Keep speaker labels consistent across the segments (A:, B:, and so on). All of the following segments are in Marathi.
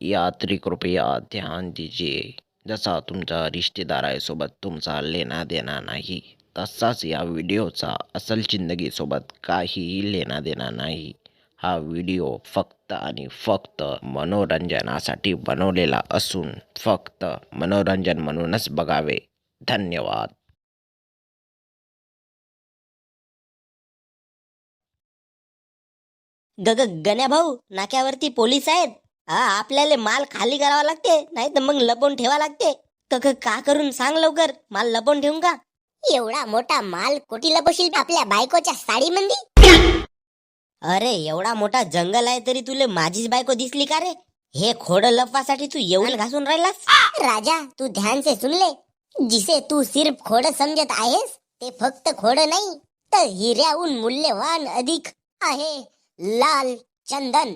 A: यात्री कृपया ध्यान दीजिए. जसा तुमचा रिश्तेदारासोबत तुमचा लेना देना नाही, तसाच या व्हिडिओचा असल जिंदगीसोबत काहीही लेना देना नाही. हा व्हिडिओ फक्त आणि फक्त मनोरंजनासाठी बनवलेला असून फक्त मनोरंजन म्हणूनच बघावे. धन्यवाद.
B: गण्या भाऊ, नाक्यावरती पोलीस आहेत. हा, आपल्याला माल खाली करावा लागते, नाही तर मग लपवून ठेवा लागते. का करून सांग लवकर, माल लपवून ठेवून का?
C: एवढा मोठा माल कोटी लपवशील आपल्या बायकोच्या साडीमध्ये?
B: अरे, एवढा मोठा जंगल आहे तरी तुले माझीच बायको दिसली का रे? हे खोड लपवासाठी तू एवढं घासून राहिलास?
C: राजा, तू ध्यान से सुन ले. जिसे तू सिर्फ खोड समजत आहेस ते फक्त खोड नाही तर हिऱ्याहून मूल्यवान अधिक आहे. लाल चंदन.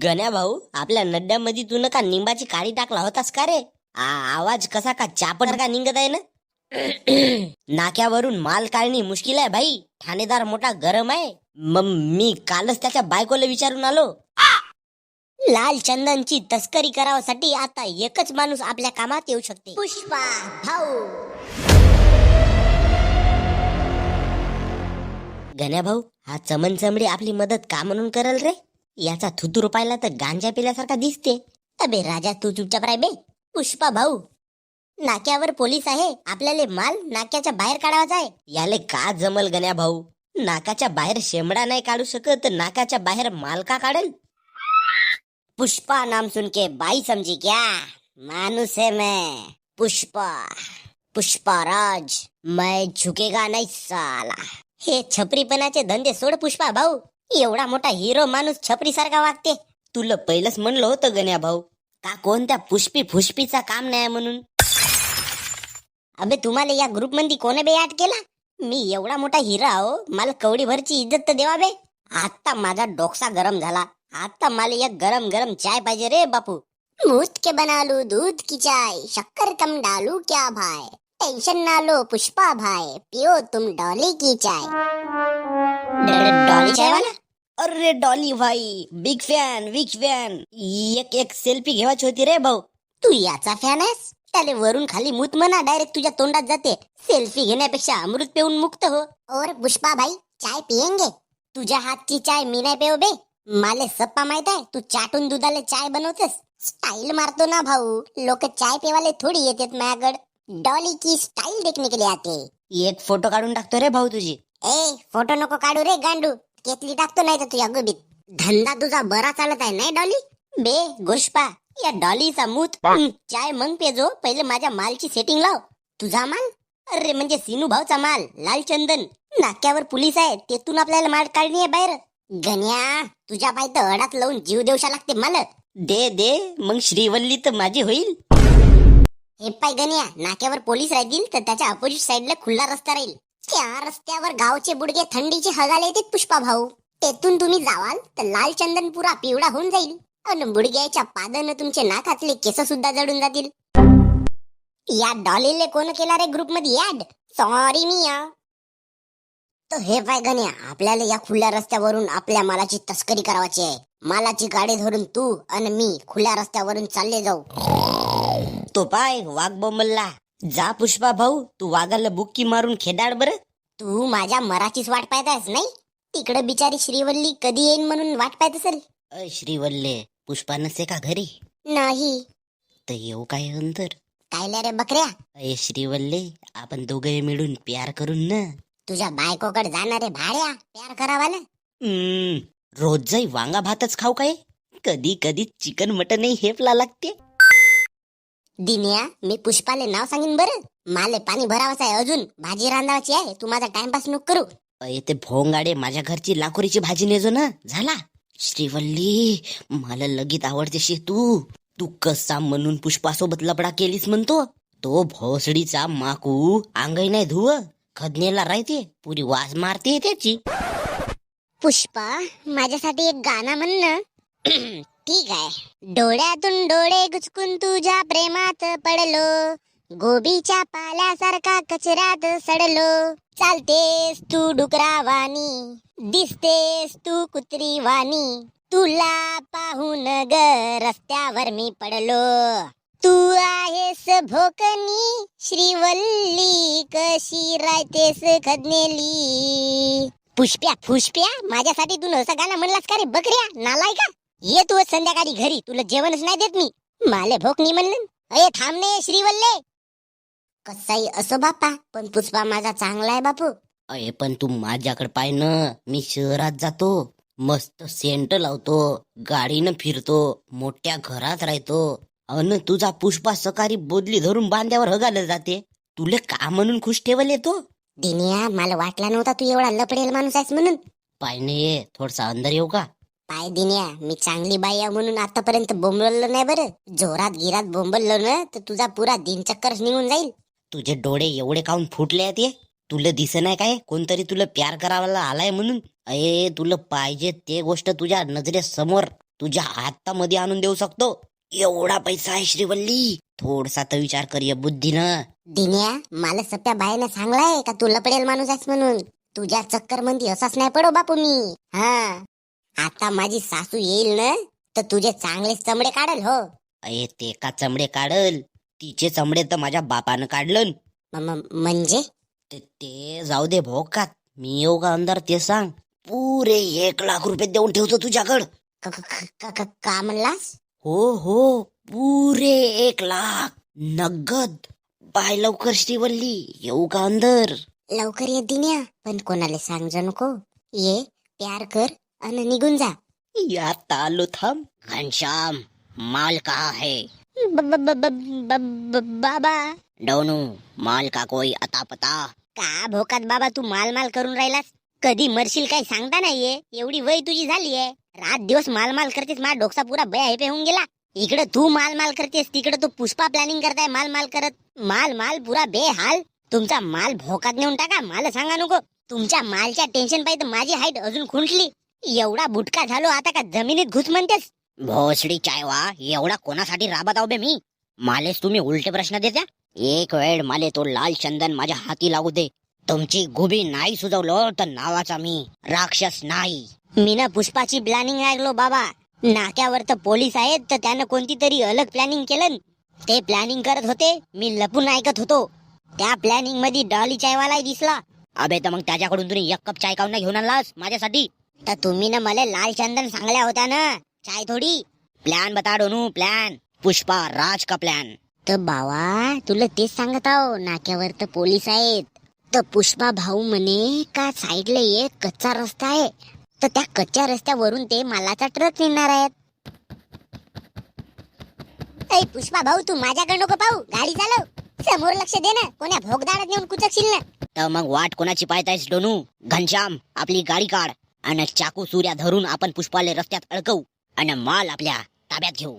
B: गण्या भाऊ, आपल्या नड्यामध्ये तू का निंबाची काडी टाकला होतास का रे? आवाज कसा का चापट का निघत आहे ना? नाक्यावरून माल काढणी मुश्किल आहे भाई. ठाणेदार मोठा गरम आहे. मी कालच त्याच्या बायकोला विचारून आलो.
C: लाल चंदनची तस्करी करावासाठी आता एकच माणूस आपल्या कामात येऊ शकते. पुष्पा भाऊ.
B: गण्या भाऊ, हा चमन चमडी आपली मदत का म्हणून करल रे? याचा थुतूर पाहिला तर गांजा पिल्यासारखा दिसते.
C: अबे राजा, तू चुपचाप राह बे. पुष्पा भाऊ, नाक्यावर पोलीस आहे. आपल्याला माल नाक्याच्या बाहेर काढावाचा आहे.
B: याले का जमल गण्या भाऊ? नाकाच्या बाहेर शेंबडा नाही काढू शकत तर नाकाच्या बाहेर माल का काढेल?
C: पुष्पा नाम सुन के बाई समझी क्या? मानुस है मैं, पुष्पा, पुष्पाराज. मैं झुकेगा नहीं साला. हे छपरीपणाचे धंदे सोड पुष्पा भाऊ. एवढा मोठा हिरो माणूस छपरी सारखा वागते.
B: तुला पहिलंच म्हणलं होतं गण्या भाऊ, का कोणत्या पुष्पी फुष्पीचा काम नाही म्हणून.
C: अबे, तुम्हाला या ग्रुप मध्ये कोणी बे ऍड केला? मी एवढा मोठा हिरा हो, मला कवडी भरची इज्जत तर देवा बे. आता माझा डोकसा गरम झाला. आता मला एक गरम गरम चाय पाहिजे रे बापू. मूत के बना लू दूध की चाय, शक्कर कम डालू क्या भाई? टेंशन ना लो पुष्पा भाई, पियो तुम डॉली की चाय. डॉली चाय वाला?
B: अरे डॉली भाई, बिग फॅन, बिग फॅन. एक सेल्फी घेवायची होती रे भाऊ.
C: तू याचा फॅन आहेस? त्याले वरून खाली मूत म्हणा, डायरेक्ट तुझ्या तोंडात जाते. सेल्फी घेण्यापेक्षा अमृत पिऊन मुक्त हो. और पुष्पा भाई, चाय पियेंगे? तुझ्या हातची चाय मी नाही पेव बे. माले सप्पा माहित आहे, तू चाटून दुधाले चाय बनवतेस. स्टाईल मारतो ना भाऊ. लोक चाय पेवाले थोडी येतात माझ्याकडे. डॉली की स्टाईल देखने के लिए आते.
B: एक फोटो काढून टाकतो रे भाऊ तुझी.
C: ए, फोटो नको काढू रे गांडू. केतली टाकतो नाही तर तुझ्या गुबीत. धंदा तुझा बरा चालत आहे नाही डॉली? बे गोष्पा, या डॉलीचा मूत चाय मग पेजो. पहिले माझ्या मालची सेटिंग लाव. तुझा माल? अरे म्हणजे सिनू भाऊचा माल, लाल चंदन. नाक्यावर पोलीस आहे, तेथून आपल्याला माल काढणी आहे बाहेर. गण्या, तुझ्या पाय तर अडात लावून जीव देवशा लागते मला.
B: दे मग श्रीवल्ली तर माझी होईल.
C: हे पाय गण्या, नाक्यावर पोलीस राहतील तर त्याच्या अपोजिट साइडला खुला रस्ता राहील. त्या रस्त्यावर गावचे बुडगे थंडीचे हगाले येतात पुष्पा भाऊ. तेथून तुम्ही जावाल तर लाल चंदन पुरा पिवळा होऊन जाईल आणि बुडग्याच्या पादानं तुमचे नाकातले केस सुद्धा जडून जातील. या डॉलीले कोण केला रे ग्रुप मध्ये ऍड? सॉरी मिया. तो हे पाय गण्या, आपल्याला या खुल्या रस्त्यावरून आपल्या मालाची तस्करी करावाची आहे. मालाची गाडी धरून तू आणि मी खुल्या रस्त्यावरून चालले जाऊ.
B: तो पाय वाघ बोंबलला. जा पुष्पा भाऊ, तू वाघाला बुक्की मारून खेदाड बरं.
C: तू माझ्या मराठीच वाट पाहत आहेस नाही? तिकडे बिचारी श्रीवल्ली कधी येईन म्हणून वाट पाहत असेल.
B: श्रीवल्ले, पुष्पा नसे का घरी?
C: नाही.
B: तर येऊ काय अंतर?
C: काय रे बकऱ्या?
B: श्रीवल्ले, आपण दोघे मिळून प्यार करून ना.
C: तुझ्या बायकोकडे जाणारे भाड्या प्यार करावाला.
B: रोज जाई वांगा भातच खाऊ काय? कधी कधी चिकन मटनही हेपला लागते.
C: दिन्या, मी पुष्पाले नाव सांगीन बरं. माले पाणी भरावाचं आहे, अजून भाजी रांधावाची आहे. तू माझा टाइमपास नको करू.
B: ते भोंगाडे, माझ्या घरची लाकोरीची भाजी नेजो ना. झाला. श्रीवल्ली, मला लगीत आवडतेशी तू. तू कसा म्हणून पुष्पासोबत लपडा केलीस म्हणतो. तो भोसडीचा माकू अंगही नाही धुव, खदनेला राहते, पुरी वाज मारते त्याची.
C: पुष्पा, माझ्यासाठी एक गाणं म्हण ना. ठीक आहे. डोळ्यातून डोळे गुचकून तुझ्या प्रेमात पडलो, गोबीच्या पाल्यासारखा कचऱ्यात सडलो. चालतेस तू डुकरावानी, दिसतेस तू कुत्री वाणी, तुला पाहून ग रस्त्यावर मी पडलो, तू आहेस भोकनी श्रीवल्ली, कशी राहतेस खदनेली. पुष्प्या फुष्प्या, माझ्यासाठी तू असं गाणं म्हणलास का रे बकऱ्या नालाय का? ये तू संध्याकाळी घरी, तुला जेवणच नाही देत मी. माले भोकनी म्हणलं. अये थांबणे श्रीवल्ले. कसाही असो बापा, पण पुष्पा माझा चांगला आहे बापू.
B: अरे पण तू माझ्याकडे पाय ना, मी शहरात जातो, मस्त सेंट लावतो, गाडीनं फिरतो, मोठ्या घरात राहतो, अन तुझा पुष्पा सकाळी बोदली धरून बांध्यावर हगायला जाते. तुले का म्हणून खुश ठेवल येतो?
C: दिनिया, मला वाटला नव्हता तू एवढा लपडेल माणूस आहेस म्हणून.
B: पाय नाही थोडसा अंदर येऊ का?
C: पाय दिन्या, मी चांगली बाई आहे म्हणून आतापर्यंत बोंबललो नाही बरं. जोरात गिरात बोंबललो ना तर तुझा पुरा दिनचक्करच निघून जाईल.
B: तुझे डोळे एवढे काऊन फुटले आहेत ये? तुला दिसे नाही काय कोणतरी तुला प्यार करायला आलाय म्हणून? अये तुला पाहिजे ते गोष्ट तुझ्या नजरेसमोर तुझ्या हातामध्ये आणून देऊ शकतो. एवढा पैसा आहे श्रीवल्ली, थोडसा तर विचार कर बुद्धीनं.
C: दिन्या, मला सप्या बाईनं सांगलाय का तू लपडेल माणूस आहेस म्हणून. तुझ्या चक्कर मध्ये असाच नाही पडो बापू मी. हा, आता माझी सासू येईल ना तर तुझे चांगले चमडे काढल हो.
B: अये ते का चमडे काढल? तिचे चमडे तर माझ्या बापानं काढलं.
C: म्हणजे
B: ते जाऊ दे भोकात, मी येऊ का अंदर ते सांग. पुरे 1,00,000 रुपये देऊन ठेवतो तुझ्याकडं.
C: का म्हणलास?
B: हो पुरे 1,00,000 नगद. बाय लवकर श्रीवल्ली, येऊ का अंदर?
C: लवकर ये दिन्या, पण कोणाला सांगू नको. ये, प्यार कर आणि निघून जा.
B: यात आलो, थांब. घनश्याम, माल कहा है?
C: बाबा.
B: डोनू, माल का कोई अता पता?
C: का भोकात बाबा, तू माल माल करून राहिलास? कधी मरशील काही सांगता नाहीये. एवढी वय तुझी झालीये, रात दिवस माल माल करतेस. माझा डोकसा पुरा बया हेपे होऊन गेला. इकडे तू माल माल करतेस, तिकडे तो पुष्पा प्लॅनिंग करताय माल माल करत. माल पुरा बेहाल. तुमचा माल भोकात नेऊन टाका, मला सांगा नको. तुमच्या मालच्या टेन्शन पाहिजे माझी हाईट अजून खुंटली. एवढा बुटका झालो आता का जमिनीत घुस म्हणतेस?
B: भोसडी चायवा, एवढा कोणासाठी राबत आहो बे मी? मालेस तुम्ही उलटे प्रश्न देत्या. एक वेळ माले तो लाल चंदन माझ्या हाती लागू दे. तुमची गुबी नाही सुजवलो तर नावाचा मी राक्षस नाही.
C: मी ना पुष्पाची प्लॅनिंग ऐकलो बाबा. नाक्यावर तर पोलीस आहेत, तर त्यानं कोणती तरी अलग प्लॅनिंग केलं. ते प्लॅनिंग करत होते, मी लपून ऐकत होतो. त्या प्लॅनिंग मध्ये डॉली चायवालाही दिसला.
B: अबे तर मग त्याच्याकडून तुम्ही 1 कप चाय काऊन नाही घेऊन आणलास माझ्यासाठी?
C: तर तुम्ही ना मला लाल चंदन सांगल्या होत्या ना, चाय थोडी.
B: प्लॅन बता डोनू, प्लॅन. पुष्पा राज का प्लॅन.
C: तर बाबा, तुला तेच सांगत आहो, नाक्यावर तर पोलीस आहेत. तर पुष्पा भाऊ म्हणे का साईडला एक कच्चा रस्ता आहे, तर त्या कच्च्या रस्त्यावरून ते मालाचा ट्रक नेणार आहेत. ऐ पुष्पा भाऊ, तू माझ्याकडे नको पाहू, गाडी चालव. समोर लक्ष दे ना, कोण्या भोगदाडात नेऊन कुचकशील ना.
B: तर मग वाट कोणाची पाहतायस डोनू? घनश्याम, आपली गाडी काढ आणि चाकू सूर्या धरून आपण पुष्पाले रस्त्यात अडकवू आणि माल आपल्या ताब्यात घेऊ.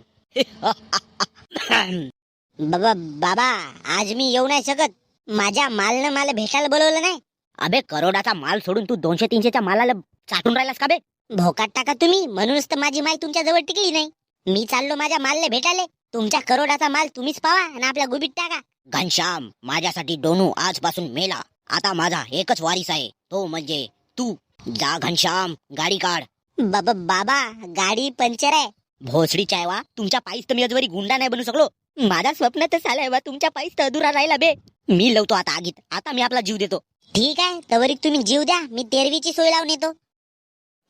C: बाबा, आज मी येऊ नाही शकत. माझ्या मालनं मला भेटायला बोलवलं नाही.
B: अबे करोडाचा माल सोडून तू 200-300च्या मालाला चाटून राहिलास का बे?
C: भोकात टाका तुम्ही, म्हणूनच तर माझी माल तुमच्या जवळ टिकली नाही. मी चाललो माझ्या मालले भेटायला. तुमच्या करोडाचा माल तुम्हीच पावा आणि आपल्या गुबीत टाका.
B: घनश्याम, माझ्यासाठी डोनू आजपासून मेला. आता माझा एकच वारीस आहे, तो म्हणजे तू. जा घनश्याम, गाडी काढ.
C: बाबा, गाडी पंक्चर आहे.
B: भोसडी चायवा, तुमच्या पायीस तर मी अजून गुंडा नाही बनू शकलो. माझा स्वप्न तर झालंय बा, तुमच्या पायीस तर अधुरा राहिला बे. मी लवतो आता आगीत. आता मी आपला जीव देतो.
C: ठीक आहे, तवरीक तुम्ही जीव द्या, मी तेरवीची सोय लावून येतो.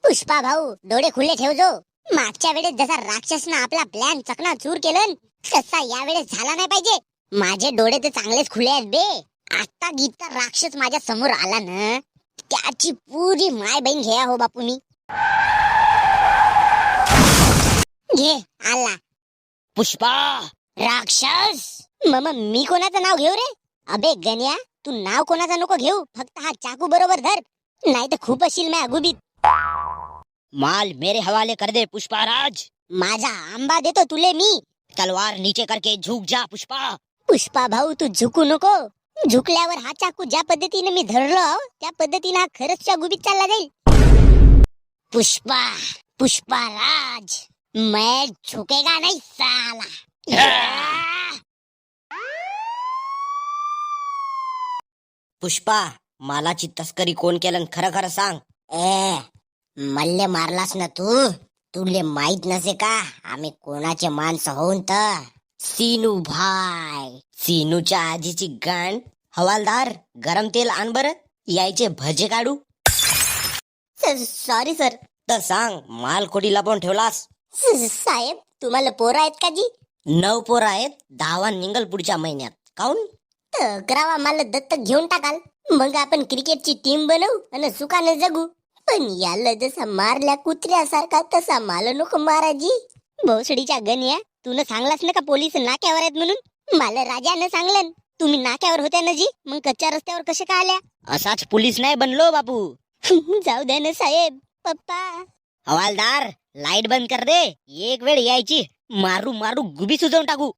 C: पुष्पा भाऊ, डोळे खुले ठेवजो. मागच्या वेळेस जसा राक्षसनं आपला प्लॅन चकनाचूर केलं, तसा या वेळेस झाला नाही पाहिजे. माझे डोळे तर चांगलेच खुले आहेत बे. आता गीता राक्षस माझ्या समोर आला ना, त्याची पुरी माय बहीण घ्या हो बापू मी. घे आला
B: पुष्पा
C: राक्षस. मग मी कोणाचं नाव घेऊ रे? अबे गण्या, तू नाव कोणाचं नको घेऊ, फक्त हा चाकू बरोबर धर, नाही तर खूप अशील मैं अगुबीत.
B: माल मेरे हवाले कर दे पुष्पा राज.
C: माझा आंबा देतो तुले मी.
B: तलवार नीचे करके झुक जा पुष्पा.
C: पुष्पा भाऊ, तू झुकू नको. झुकल्यावर हा चाकू ज्या पद्धतीने मी धरलो, त्या पद्धतीने हा खरंच गुबीत चालला जाईल. पुष्पा राज, मैं झुकेगा नहीं साला.
B: पुष्पा, मालाची तस्करी कोण केलं खरं खरं सांग.
C: ए, मल्ले मारलास ना तू. तुले माहित नसे का आम्ही कोणाचे माणसं होऊन तर
B: सीनू भाई, सीनूच्या आजीची गांड. हवालदार, गरम तेल आण बरं, यायचे भजे काढू.
C: Sorry sir.
B: तर सांग, माल खोटी लपवून ठेवलास?
C: साहेब तुम्हाला पोरं आहेत का जी?
B: 9 पोरं आहेत, 10 निघल पुढच्या महिन्यात. काऊन?
C: 11वा मला दत्तक घेऊन टाकाल, मग आपण क्रिकेटची टीम बनवू आणि सुखाने जगू. पण याला जसा मारल्या कुत्र्यासारखा तसा मला नको माराजी. भोसडीच्या गण्या, तू सांगलास ना का पोलीस नाक्यावर आहेत म्हणून? मला राजानं सांगलं तुम्ही नाक्यावर होत्या ना जी, मग कच्च्या रस्त्यावर कसे का आल्या?
B: असाच पोलीस नाही बनलो बापू.
C: जाऊ द्या ना साहेब. पप्पा
B: हवालदार, लाईट बंद कर दे. एक वेळ यायची, मारू मारू गुबी सुजवून टाकू.